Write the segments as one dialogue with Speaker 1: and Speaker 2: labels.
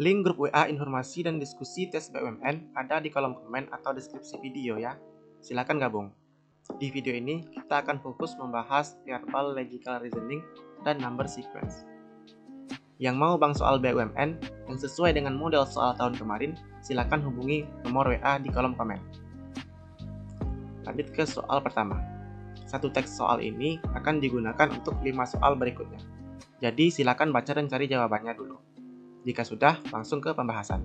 Speaker 1: Link grup WA informasi dan diskusi tes BUMN ada di kolom komen atau deskripsi video ya. Silakan gabung. Di video ini kita akan fokus membahas verbal logical reasoning dan number sequence. Yang mau bang soal BUMN yang sesuai dengan model soal tahun kemarin, silakan hubungi nomor WA di kolom komen. Lanjut ke soal pertama. Satu teks soal ini akan digunakan untuk 5 soal berikutnya. Jadi silakan baca dan cari jawabannya dulu. Jika sudah, langsung ke pembahasan.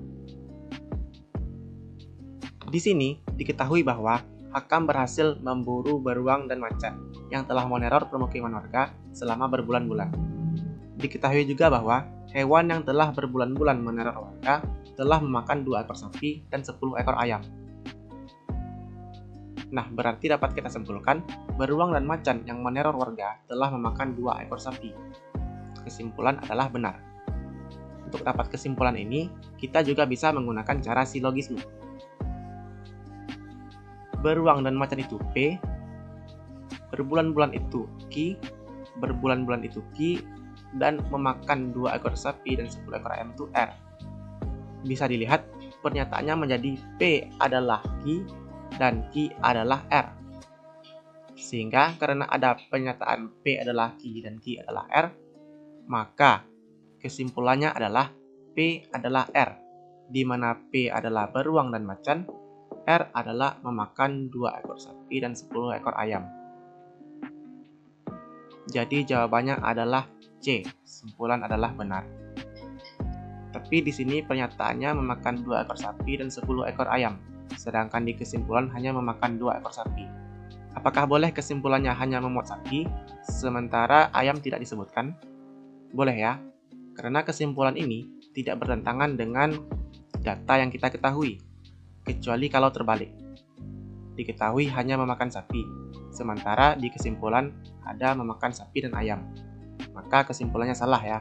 Speaker 1: Di sini diketahui bahwa Hakam berhasil memburu beruang dan macan yang telah meneror permukiman warga selama berbulan-bulan. Diketahui juga bahwa hewan yang telah berbulan-bulan meneror warga telah memakan 2 ekor sapi dan 10 ekor ayam. Nah, berarti dapat kita simpulkan, beruang dan macan yang meneror warga telah memakan 2 ekor sapi. Kesimpulan adalah benar. Untuk dapat kesimpulan ini, kita juga bisa menggunakan cara silogisme. Beruang dan macan itu P, berbulan-bulan itu Q, berbulan-bulan itu Q, dan memakan 2 ekor sapi dan 10 ekor ayam itu R. Bisa dilihat, pernyataannya menjadi P adalah Q dan Q adalah R. Sehingga karena ada pernyataan P adalah Q dan Q adalah R, maka kesimpulannya adalah P adalah R, di mana P adalah beruang dan macan, R adalah memakan 2 ekor sapi dan 10 ekor ayam. Jadi jawabannya adalah C, kesimpulan adalah benar. Tapi di sini pernyataannya memakan 2 ekor sapi dan 10 ekor ayam, sedangkan di kesimpulan hanya memakan 2 ekor sapi. Apakah boleh kesimpulannya hanya memuat sapi, sementara ayam tidak disebutkan? Boleh ya. Karena kesimpulan ini tidak bertentangan dengan data yang kita ketahui, kecuali kalau terbalik. Diketahui hanya memakan sapi, sementara di kesimpulan ada memakan sapi dan ayam. Maka kesimpulannya salah ya,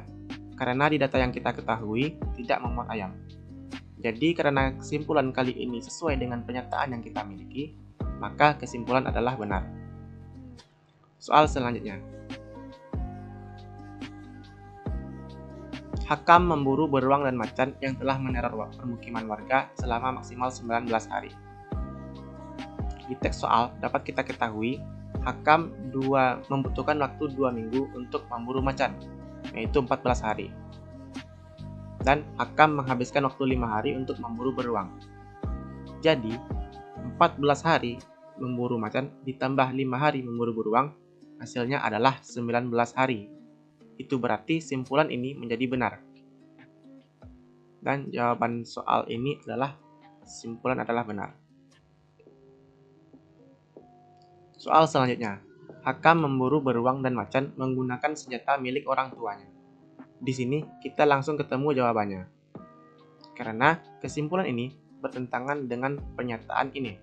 Speaker 1: karena di data yang kita ketahui tidak memuat ayam. Jadi karena kesimpulan kali ini sesuai dengan pernyataan yang kita miliki, maka kesimpulan adalah benar. Soal selanjutnya. Hakam memburu beruang dan macan yang telah meneror permukiman warga selama maksimal 19 hari. Di teks soal dapat kita ketahui, Hakam membutuhkan waktu 2 minggu untuk memburu macan, yaitu 14 hari. Dan Hakam menghabiskan waktu 5 hari untuk memburu beruang. Jadi, 14 hari memburu macan ditambah 5 hari memburu beruang, hasilnya adalah 19 hari. Itu berarti simpulan ini menjadi benar. Dan jawaban soal ini adalah simpulan adalah benar. Soal selanjutnya. Hakam memburu beruang dan macan menggunakan senjata milik orang tuanya. Di sini kita langsung ketemu jawabannya. Karena kesimpulan ini bertentangan dengan pernyataan ini,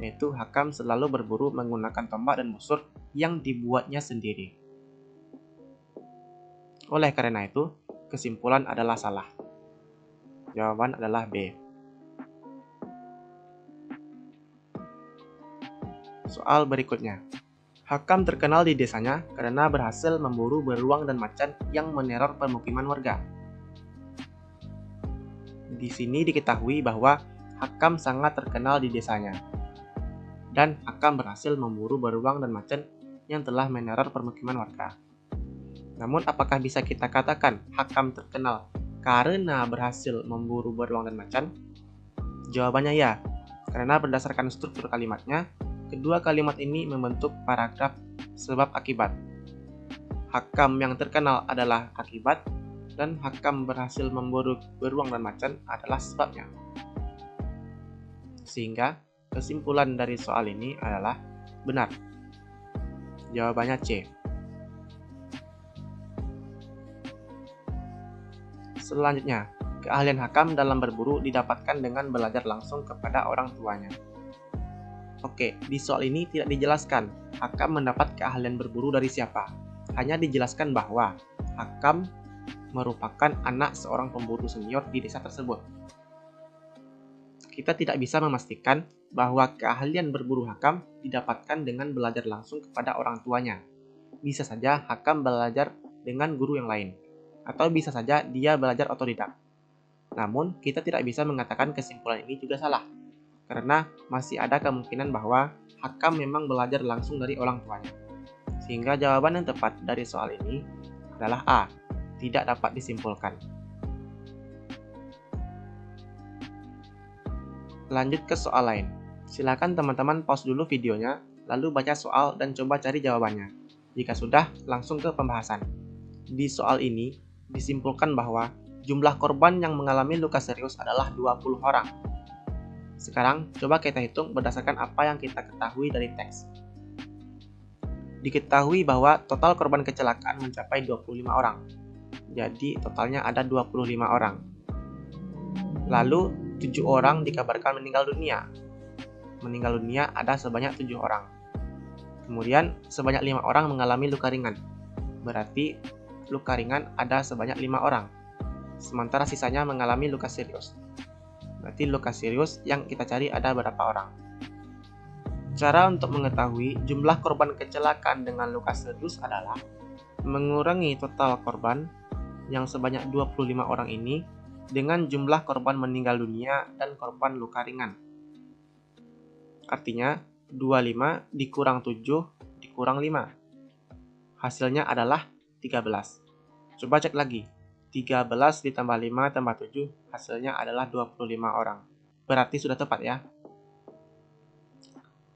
Speaker 1: yaitu Hakam selalu berburu menggunakan tombak dan busur yang dibuatnya sendiri. Oleh karena itu, kesimpulan adalah salah. Jawaban adalah B. Soal berikutnya. Hakam terkenal di desanya karena berhasil memburu beruang dan macan yang meneror permukiman warga. Di sini diketahui bahwa Hakam sangat terkenal di desanya. Dan Hakam berhasil memburu beruang dan macan yang telah meneror permukiman warga. Namun apakah bisa kita katakan Hakam terkenal karena berhasil memburu beruang dan macan? Jawabannya ya, karena berdasarkan struktur kalimatnya, kedua kalimat ini membentuk paragraf sebab akibat. Hakam yang terkenal adalah akibat, dan Hakam berhasil memburu beruang dan macan adalah sebabnya. Sehingga kesimpulan dari soal ini adalah benar. Jawabannya C. Selanjutnya, keahlian Hakam dalam berburu didapatkan dengan belajar langsung kepada orang tuanya. Oke, di soal ini tidak dijelaskan Hakam mendapat keahlian berburu dari siapa. Hanya dijelaskan bahwa Hakam merupakan anak seorang pemburu senior di desa tersebut. Kita tidak bisa memastikan bahwa keahlian berburu Hakam didapatkan dengan belajar langsung kepada orang tuanya. Bisa saja Hakam belajar dengan guru yang lain, atau bisa saja dia belajar otodidak. Namun, kita tidak bisa mengatakan kesimpulan ini juga salah, karena masih ada kemungkinan bahwa Hakam memang belajar langsung dari orang tuanya. Sehingga jawaban yang tepat dari soal ini adalah A, tidak dapat disimpulkan. Lanjut ke soal lain. Silakan teman-teman pause dulu videonya, lalu baca soal dan coba cari jawabannya. Jika sudah, langsung ke pembahasan. Di soal ini, disimpulkan bahwa jumlah korban yang mengalami luka serius adalah 20 orang. Sekarang, coba kita hitung berdasarkan apa yang kita ketahui dari teks. Diketahui bahwa total korban kecelakaan mencapai 25 orang. Jadi, totalnya ada 25 orang. Lalu, 7 orang dikabarkan meninggal dunia. Meninggal dunia ada sebanyak 7 orang. Kemudian, sebanyak 5 orang mengalami luka ringan. Berarti, luka ringan ada sebanyak 5 orang. Sementara sisanya mengalami luka serius. Berarti luka serius yang kita cari ada berapa orang. Cara untuk mengetahui jumlah korban kecelakaan dengan luka serius adalah mengurangi total korban yang sebanyak 25 orang ini dengan jumlah korban meninggal dunia dan korban luka ringan. Artinya, 25 dikurang 7 dikurang 5. Hasilnya adalah 13. Coba cek lagi. 13 ditambah 5 tambah 7 hasilnya adalah 25 orang. Berarti sudah tepat ya.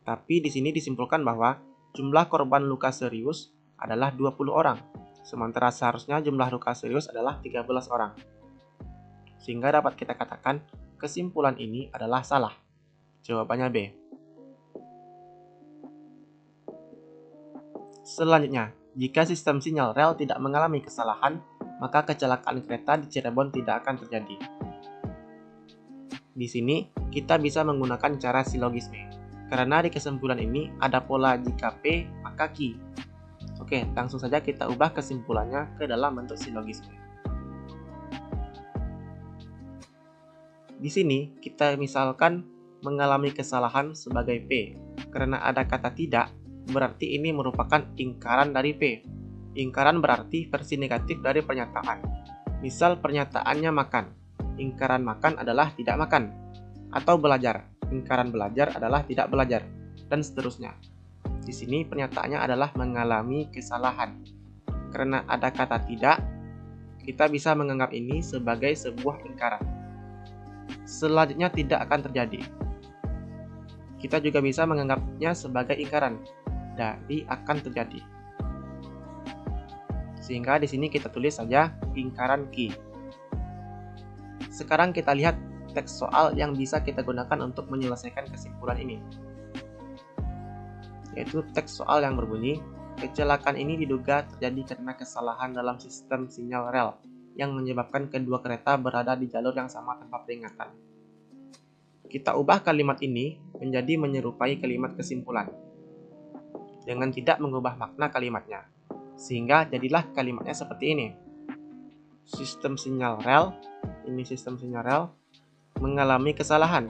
Speaker 1: Tapi di sini disimpulkan bahwa jumlah korban luka serius adalah 20 orang. Sementara seharusnya jumlah luka serius adalah 13 orang. Sehingga dapat kita katakan kesimpulan ini adalah salah. Jawabannya B. Selanjutnya, jika sistem sinyal rel tidak mengalami kesalahan, maka kecelakaan kereta di Cirebon tidak akan terjadi. Di sini, kita bisa menggunakan cara silogisme. Karena di kesimpulan ini ada pola jika P, maka Q. Oke, langsung saja kita ubah kesimpulannya ke dalam bentuk silogisme. Di sini, kita misalkan mengalami kesalahan sebagai P. Karena ada kata tidak, berarti ini merupakan ingkaran dari P. Ingkaran berarti versi negatif dari pernyataan. Misal pernyataannya makan. Ingkaran makan adalah tidak makan. Atau belajar. Ingkaran belajar adalah tidak belajar. Dan seterusnya. Di sini pernyataannya adalah mengalami kesalahan. Karena ada kata tidak, kita bisa menganggap ini sebagai sebuah ingkaran. Selanjutnya tidak akan terjadi. Kita juga bisa menganggapnya sebagai ingkaran dari akan terjadi. Sehingga di sini kita tulis saja ingkaran Q. Sekarang kita lihat teks soal yang bisa kita gunakan untuk menyelesaikan kesimpulan ini. Yaitu teks soal yang berbunyi, kecelakaan ini diduga terjadi karena kesalahan dalam sistem sinyal rel yang menyebabkan kedua kereta berada di jalur yang sama tanpa peringatan. Kita ubah kalimat ini menjadi menyerupai kalimat kesimpulan dengan tidak mengubah makna kalimatnya. Sehingga jadilah kalimatnya seperti ini. Sistem sinyal rel, ini sistem sinyal rel, mengalami kesalahan.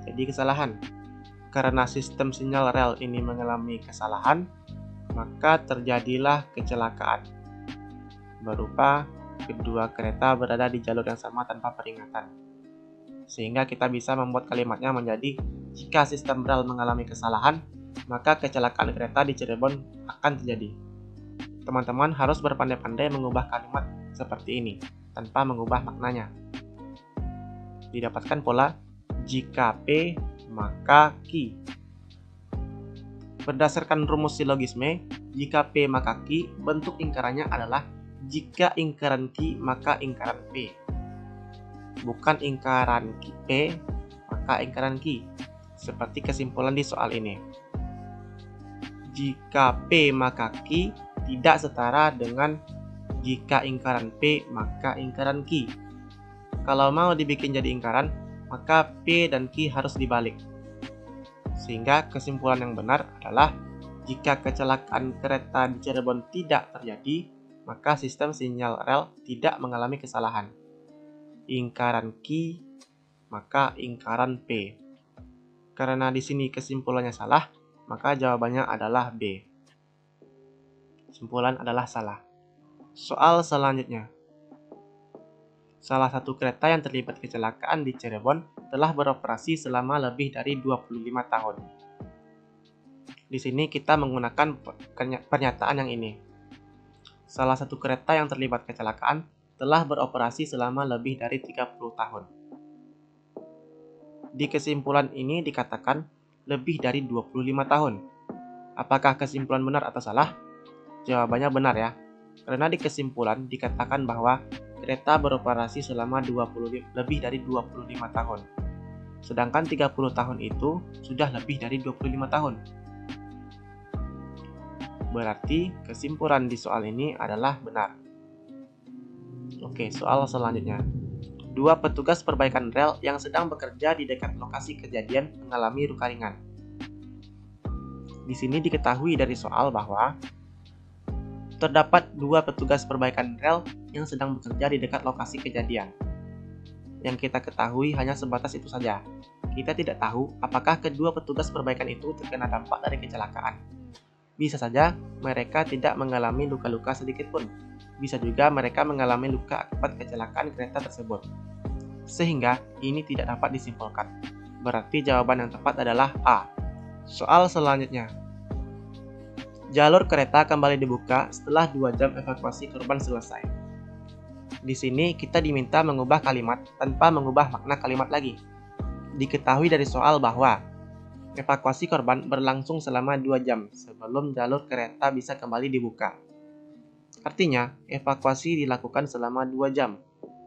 Speaker 1: Jadi kesalahan. Karena sistem sinyal rel ini mengalami kesalahan, maka terjadilah kecelakaan. Berupa kedua kereta berada di jalur yang sama tanpa peringatan. Sehingga kita bisa membuat kalimatnya menjadi jika sistem rel mengalami kesalahan, maka kecelakaan kereta di Cirebon akan terjadi. Teman-teman harus berpandai-pandai mengubah kalimat seperti ini tanpa mengubah maknanya. Didapatkan pola jika P maka Q. Berdasarkan rumus silogisme, jika P maka Q, bentuk ingkarannya adalah jika ingkaran Q maka ingkaran P. Bukan ingkaran P maka ingkaran Q. Seperti kesimpulan di soal ini. Jika P maka Q tidak setara dengan jika ingkaran P maka ingkaran Q. Kalau mau dibikin jadi ingkaran, maka P dan Q harus dibalik. Sehingga kesimpulan yang benar adalah jika kecelakaan kereta di Cirebon tidak terjadi, maka sistem sinyal rel tidak mengalami kesalahan. Ingkaran Q maka ingkaran P. Karena di sini kesimpulannya salah, maka jawabannya adalah B. Kesimpulan adalah salah. Soal selanjutnya. Salah satu kereta yang terlibat kecelakaan di Cirebon telah beroperasi selama lebih dari 25 tahun. Di sini kita menggunakan pernyataan yang ini. Salah satu kereta yang terlibat kecelakaan telah beroperasi selama lebih dari 30 tahun. Di kesimpulan ini dikatakan lebih dari 25 tahun. Apakah kesimpulan benar atau salah? Jawabannya benar ya. Karena di kesimpulan dikatakan bahwa kereta beroperasi selama lebih dari 25 tahun. Sedangkan 30 tahun itu sudah lebih dari 25 tahun. Berarti kesimpulan di soal ini adalah benar. Oke, soal selanjutnya. Dua petugas perbaikan rel yang sedang bekerja di dekat lokasi kejadian mengalami luka ringan. Di sini diketahui dari soal bahwa terdapat dua petugas perbaikan rel yang sedang bekerja di dekat lokasi kejadian. Yang kita ketahui hanya sebatas itu saja. Kita tidak tahu apakah kedua petugas perbaikan itu terkena dampak dari kecelakaan. Bisa saja mereka tidak mengalami luka-luka sedikit pun. Bisa juga mereka mengalami luka akibat kecelakaan kereta tersebut. Sehingga ini tidak dapat disimpulkan. Berarti jawaban yang tepat adalah A. Soal selanjutnya. Jalur kereta kembali dibuka setelah 2 jam evakuasi korban selesai. Di sini kita diminta mengubah kalimat tanpa mengubah makna kalimat lagi. Diketahui dari soal bahwa evakuasi korban berlangsung selama 2 jam sebelum jalur kereta bisa kembali dibuka. Artinya, evakuasi dilakukan selama 2 jam.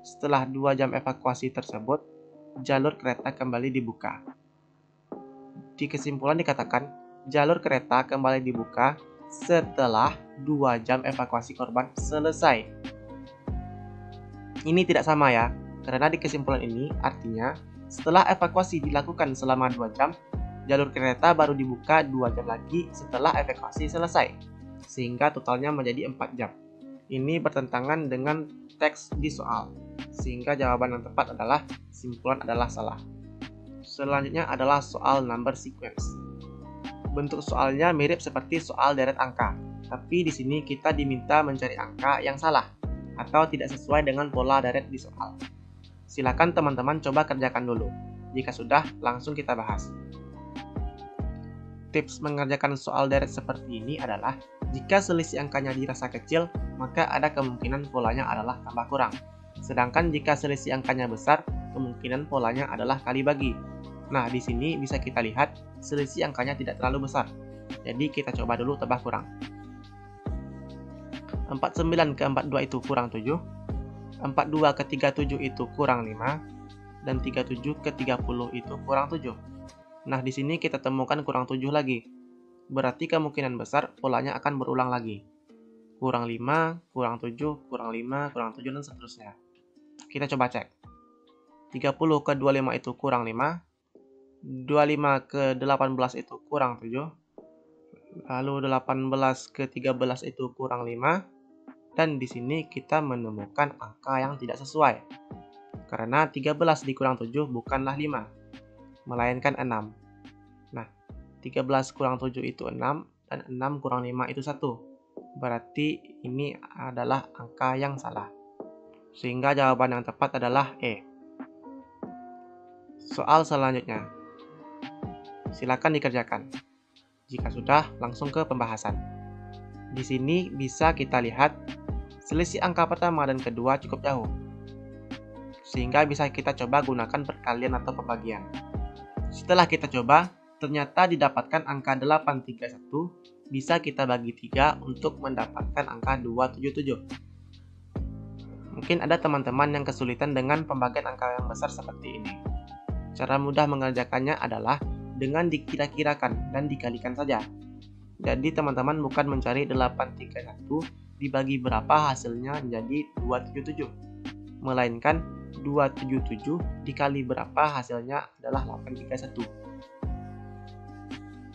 Speaker 1: Setelah 2 jam evakuasi tersebut, jalur kereta kembali dibuka. Di kesimpulan dikatakan, jalur kereta kembali dibuka setelah 2 jam evakuasi korban selesai. Ini tidak sama ya, karena di kesimpulan ini artinya setelah evakuasi dilakukan selama 2 jam, jalur kereta baru dibuka 2 jam lagi setelah evakuasi selesai, sehingga totalnya menjadi 4 jam. Ini bertentangan dengan teks di soal, sehingga jawaban yang tepat adalah kesimpulan adalah salah. Selanjutnya adalah soal number sequence. Bentuk soalnya mirip seperti soal deret angka, tapi di sini kita diminta mencari angka yang salah atau tidak sesuai dengan pola deret di soal. Silakan teman-teman coba kerjakan dulu. Jika sudah, langsung kita bahas. Tips mengerjakan soal deret seperti ini adalah jika selisih angkanya dirasa kecil, maka ada kemungkinan polanya adalah tambah kurang. Sedangkan jika selisih angkanya besar, kemungkinan polanya adalah kali bagi. Nah, di sini bisa kita lihat selisih angkanya tidak terlalu besar. Jadi kita coba dulu tambah kurang. 49 ke 42 itu kurang 7. 42 ke 37 itu kurang 5. Dan 37 ke 30 itu kurang 7. Nah, di sini kita temukan kurang 7 lagi. Berarti kemungkinan besar polanya akan berulang lagi. Kurang 5, kurang 7, kurang 5, kurang 7, dan seterusnya. Kita coba cek. 30 ke 25 itu kurang 5. 25 ke 18 itu kurang 7. Lalu 18 ke 13 itu kurang 5. Dan di sini kita menemukan angka yang tidak sesuai. Karena 13 dikurang 7 bukanlah 5. Melainkan 6. Nah, 13 kurang 7 itu 6, dan 6 kurang 5 itu 1. Berarti ini adalah angka yang salah. Sehingga jawaban yang tepat adalah E. Soal selanjutnya. Silakan dikerjakan. Jika sudah, langsung ke pembahasan. Di sini bisa kita lihat selisih angka pertama dan kedua cukup jauh. Sehingga bisa kita coba gunakan perkalian atau pembagian. Setelah kita coba, ternyata didapatkan angka 831, bisa kita bagi 3 untuk mendapatkan angka 277. Mungkin ada teman-teman yang kesulitan dengan pembagian angka yang besar seperti ini. Cara mudah mengerjakannya adalah dengan dikira-kirakan dan dikalikan saja. Jadi teman-teman bukan mencari 831 dibagi berapa hasilnya menjadi 277. Melainkan 277 dikali berapa hasilnya adalah 831.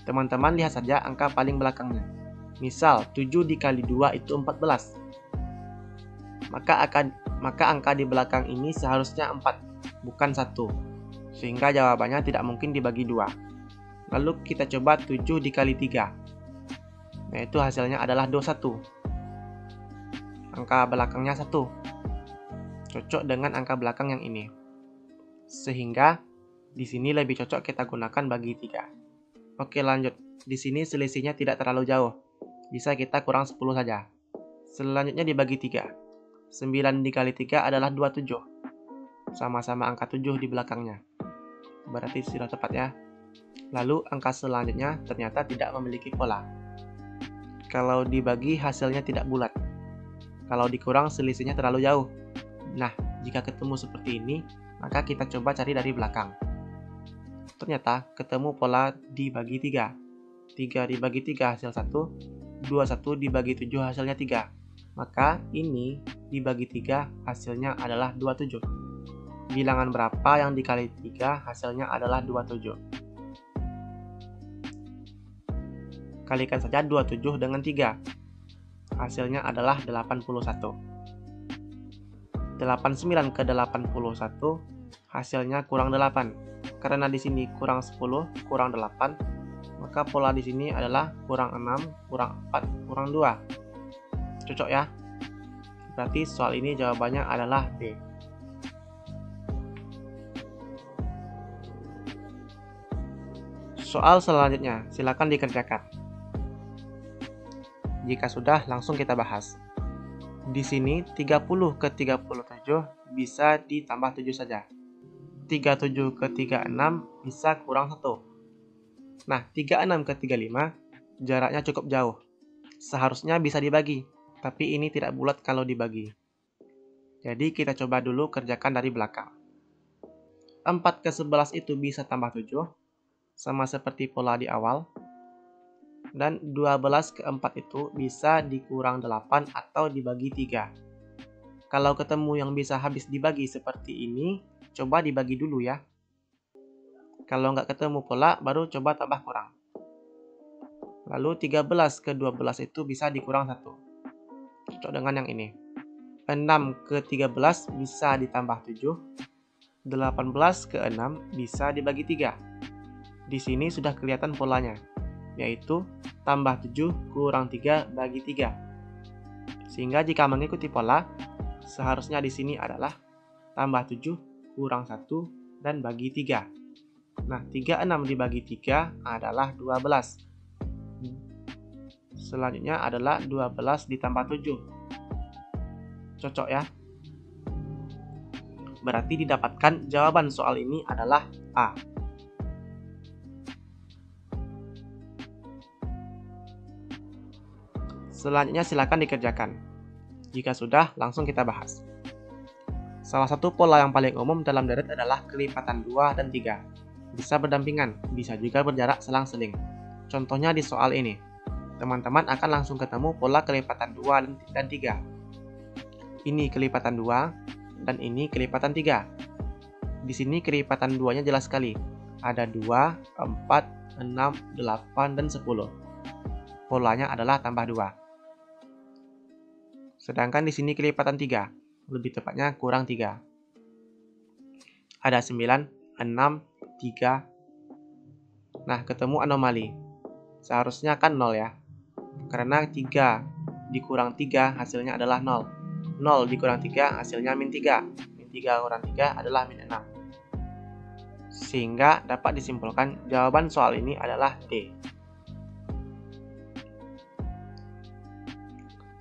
Speaker 1: Teman-teman lihat saja angka paling belakangnya. Misal 7 dikali 2 itu 14. Maka angka di belakang ini seharusnya 4, bukan 1. Sehingga jawabannya tidak mungkin dibagi 2. Lalu kita coba 7 dikali 3. Yaitu hasilnya adalah 21. Angka belakangnya 1. cocok dengan angka belakang yang ini. Sehingga di sini lebih cocok kita gunakan bagi 3. Oke, lanjut. Di sini selisihnya tidak terlalu jauh. Bisa kita kurang 10 saja. Selanjutnya dibagi 3. 9 dikali 3 adalah 27. Sama-sama angka 7 di belakangnya. Berarti sudah tepat ya. Lalu angka selanjutnya ternyata tidak memiliki pola. Kalau dibagi hasilnya tidak bulat. Kalau dikurang selisihnya terlalu jauh. Nah, jika ketemu seperti ini, maka kita coba cari dari belakang. Ternyata ketemu pola dibagi 3. 3 dibagi 3 hasil 1. 21 dibagi 7 hasilnya 3. Maka ini dibagi 3 hasilnya adalah 27. Bilangan berapa yang dikali 3 hasilnya adalah 27. Kalikan saja 27 dengan 3. Hasilnya adalah 81. 89 ke 81 hasilnya kurang 8. Karena di sini kurang 10, kurang 8, maka pola di sini adalah kurang 6, kurang 4, kurang 2. Cocok ya? Berarti soal ini jawabannya adalah D. Soal selanjutnya, silakan dikerjakan. Jika sudah, langsung kita bahas. Di sini 30 ke 37 bisa ditambah 7 saja. 37 ke 36 bisa kurang 1. Nah, 36 ke 35 jaraknya cukup jauh. Seharusnya bisa dibagi, tapi ini tidak bulat kalau dibagi. Jadi kita coba dulu kerjakan dari belakang. 4 ke 11 itu bisa tambah 7, sama seperti pola di awal. Dan 12 ke 4 itu bisa dikurang 8 atau dibagi 3. Kalau ketemu yang bisa habis dibagi seperti ini, coba dibagi dulu ya. Kalau nggak ketemu pola, baru coba tambah kurang. Lalu 13 ke 12 itu bisa dikurang 1. Cocok dengan yang ini. 6 ke 13 bisa ditambah 7. 18 ke 6 bisa dibagi 3. Di sini sudah kelihatan polanya, yaitu tambah 7 kurang 3 bagi 3. Sehingga jika mengikuti pola, seharusnya di sini adalah tambah 7 kurang 1 dan bagi 3. Nah, 36 dibagi 3 adalah 12. Selanjutnya adalah 12 ditambah 7. Cocok ya? Berarti didapatkan jawaban soal ini adalah A. Selanjutnya silakan dikerjakan. Jika sudah, langsung kita bahas. Salah satu pola yang paling umum dalam deret adalah kelipatan 2 dan 3. Bisa berdampingan, bisa juga berjarak selang-seling. Contohnya di soal ini. Teman-teman akan langsung ketemu pola kelipatan 2 dan 3. Ini kelipatan 2 dan ini kelipatan 3. Di sini kelipatan 2-nya jelas sekali. Ada 2, 4, 6, 8, dan 10. Polanya adalah tambah 2. Sedangkan di sini kelipatan 3, lebih tepatnya kurang 3. Ada 9, 6, 3. Nah, ketemu anomali. Seharusnya kan 0 ya. Karena 3 dikurang 3 hasilnya adalah 0. 0 dikurang 3 hasilnya min 3. Min 3 kurang 3 adalah min 6. Sehingga dapat disimpulkan jawaban soal ini adalah D.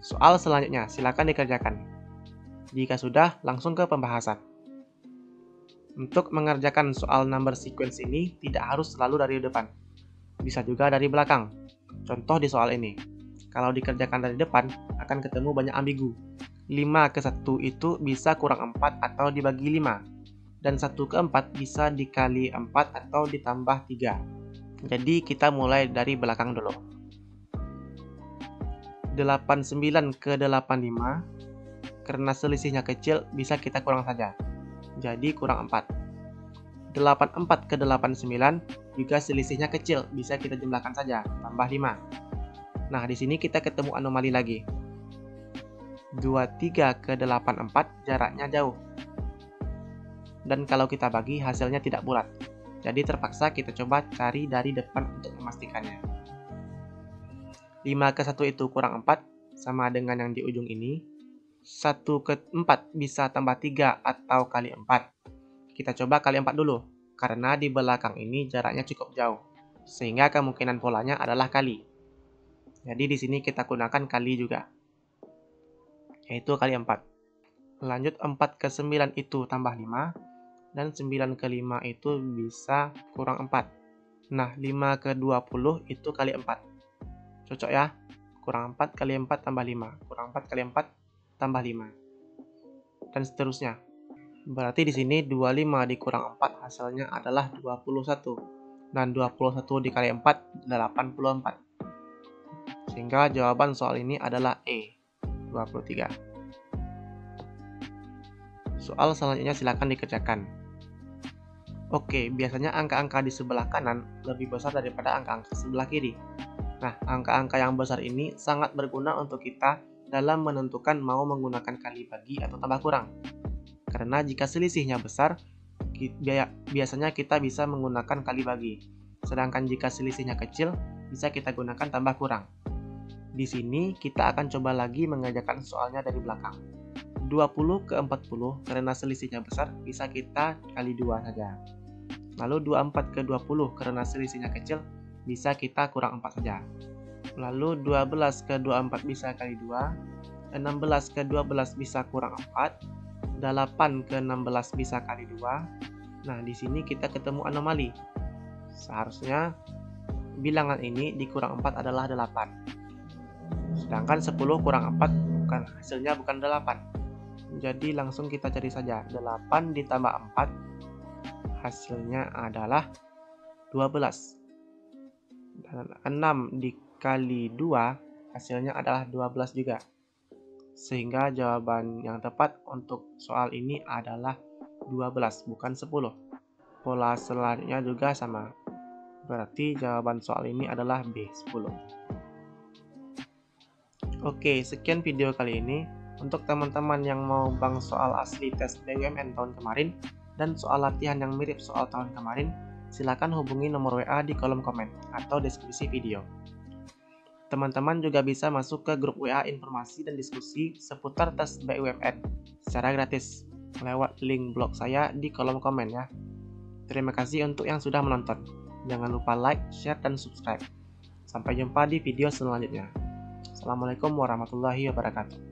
Speaker 1: Soal selanjutnya, silakan dikerjakan. Jika sudah, langsung ke pembahasan. Untuk mengerjakan soal number sequence ini, tidak harus selalu dari depan. Bisa juga dari belakang. Contoh di soal ini. Kalau dikerjakan dari depan, akan ketemu banyak ambigu. 5 ke 1 itu bisa kurang 4 atau dibagi 5. Dan 1 ke 4 bisa dikali 4 atau ditambah 3. Jadi kita mulai dari belakang dulu. 89 ke 85, karena selisihnya kecil bisa kita kurang saja. Jadi kurang 4. 84 ke 89 juga selisihnya kecil, bisa kita jumlahkan saja, tambah 5. Nah, di sini kita ketemu anomali lagi. 23 ke 84 jaraknya jauh. Dan kalau kita bagi hasilnya tidak bulat. Jadi terpaksa kita coba cari dari depan untuk memastikannya. 5 ke 1 itu kurang 4, sama dengan yang di ujung ini. 1 ke 4 bisa tambah 3 atau kali 4? Kita coba kali 4 dulu, karena di belakang ini jaraknya cukup jauh, sehingga kemungkinan polanya adalah kali. Jadi di sini kita gunakan kali juga, yaitu kali 4. Lanjut 4 ke 9 itu tambah 5, dan 9 ke 5 itu bisa kurang 4. Nah, 5 ke 20 itu kali 4. Cocok ya? Kurang 4 kali 4 tambah 5. Kurang 4 kali 4 tambah 5. Dan seterusnya. Berarti di sini 25 dikurang 4 hasilnya adalah 21. Dan 21 dikali 4, 84. Sehingga jawaban soal ini adalah E, 23. Soal selanjutnya silakan dikerjakan. Oke, biasanya angka-angka di sebelah kanan lebih besar daripada angka-angka sebelah kiri. Nah, angka-angka yang besar ini sangat berguna untuk kita dalam menentukan mau menggunakan kali bagi atau tambah kurang. Karena jika selisihnya besar, biasanya kita bisa menggunakan kali bagi. Sedangkan jika selisihnya kecil, bisa kita gunakan tambah kurang. Di sini kita akan coba lagi mengerjakan soalnya dari belakang. 20 ke 40 karena selisihnya besar, bisa kita kali 2 saja. Lalu 24 ke 20 karena selisihnya kecil, bisa kita kurang 4 saja. Lalu 12 ke 24 bisa kali 2, 16 ke 12 bisa kurang 4, 8 ke 16 bisa kali 2. Nah, di sini kita ketemu anomali. Seharusnya bilangan ini dikurang 4 adalah 8. Sedangkan 10 kurang 4 hasilnya bukan 8. Jadi langsung kita cari saja. 8 ditambah 4 hasilnya adalah 12. Dan 6 dikali 2 hasilnya adalah 12 juga. Sehingga jawaban yang tepat untuk soal ini adalah 12, bukan 10. Pola selanjutnya juga sama. Berarti jawaban soal ini adalah B, 10. Oke, sekian video kali ini. Untuk teman-teman yang mau bang soal asli tes BUMN tahun kemarin dan soal latihan yang mirip soal tahun kemarin, silakan hubungi nomor WA di kolom komen atau deskripsi video. Teman-teman juga bisa masuk ke grup WA informasi dan diskusi seputar tes BUMN secara gratis lewat link blog saya di kolom komen ya. Terima kasih untuk yang sudah menonton. Jangan lupa like, share, dan subscribe. Sampai jumpa di video selanjutnya. Assalamualaikum warahmatullahi wabarakatuh.